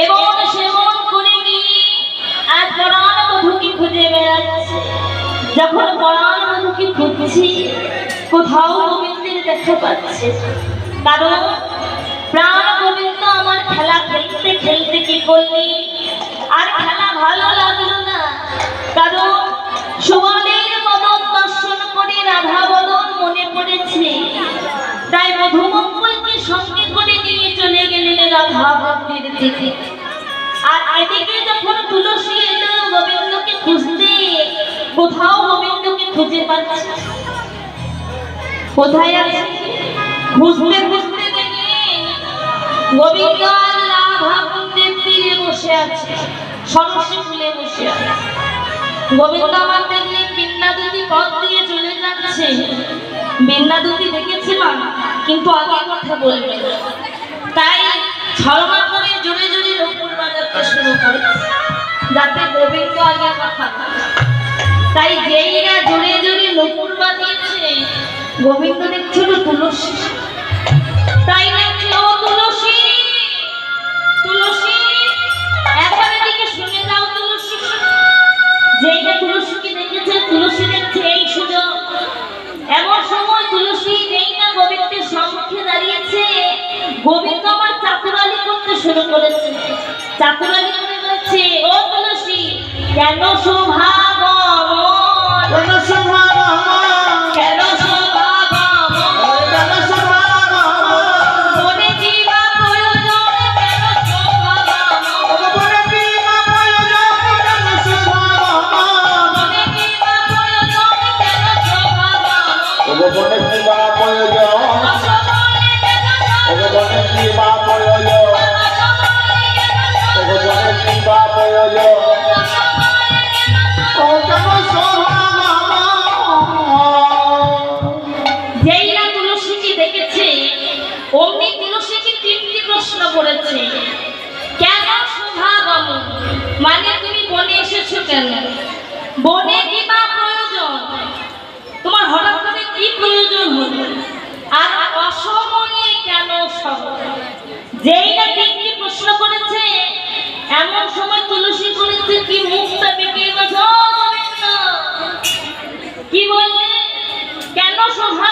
এবং সেমন করে নিয়ে আজ পরাণ বধূকে খুঁজে বেড়াচ্ছে। যখন পরাণ বধূকে খুঁজছি কোথাও গোবিন্দের দেখা পাচ্ছে, কারণ প্রাণ গোবিন্দ আমার খেলা খেলতে খেলতে কি করলি আর খেলা ভালো লাগলো না, কারণ সুবলের বদন দর্শন করে রাধা বদন মনে পড়েছে। তাই মধুমঙ্গলকে সঙ্গে করে নিয়ে চলে গেলেন রাধা মন্দির দিকে। আর এদিকে যখন তুলসী এলো গোবিন্দকে খুঁজতে, কোথাও গোবিন্দকে খুঁজে পাচ্ছে, কোথায় আছে খুঁজতে খুঁজতে দেখলেন গোবিন্দ রাধা মন্দির তীরে বসে আছে, সরস্বতী ফুলে বসে আছে। গোবিন্দ আমার দেখলেন বিন্দাদুতি পথ দিয়ে চলে যাচ্ছে। বিন্দাদুতি দেখেছি মা, কিন্তু আগে কথা বলবে, তাই ছলনা করে জোরে জোরে নকুর বাজাতে শুরু করে যাতে গোবিন্দ আগে কথা। তাই যেই না জোরে জোরে নকুর বাজিয়েছে গোবিন্দ দেখছিল তুলসী, তাই দেখছিল তুলসী তুলসী একবার এদিকে শুনে যাও তুলসী। যেই না তুলসীকে দেখেছে তুলসী দেখছে এই সুযোগ। এমন সময় তুলসী যেই না গোবিন্দের সম্মুখে দাঁড়িয়েছে, গোবিন্দ আমার চাতুরালি করতে শুরু করেছে। চাতুরালি করে বলছে, ও তুলসী কেন শোভাগমন, কেন শোভাগমন, কেন শোভাগমন, কেন শোভাগমন, মনে জীবা প্রয়োজন কেন শোভাগমন, মনে জীবা প্রয়োজন কেন শোভাগমন, মনে জীবা প্রয়োজন কেন শোভাগমন, মনে জীবা প্রয়োজন, মনে জীবা প্রয়োজন, মনে জীবা প্রয়োজন। যেই না তুলসীকে দেখেছে অমনি তুলসীকে তিনটি প্রশ্ন করেছে। কেন শোভাগমন মানে তুমি বনে এসেছো কেন, বনে কি বা প্রয়োজন, তোমার হঠাৎ করে কি প্রয়োজন হলো, আর অসময়ে কেন সবর। যেই না তিনটি প্রশ্ন করেছে এমন সময় তুলসী করেছে কি মুখটা বেঁকে গেছে, কি বললে কেন শোভা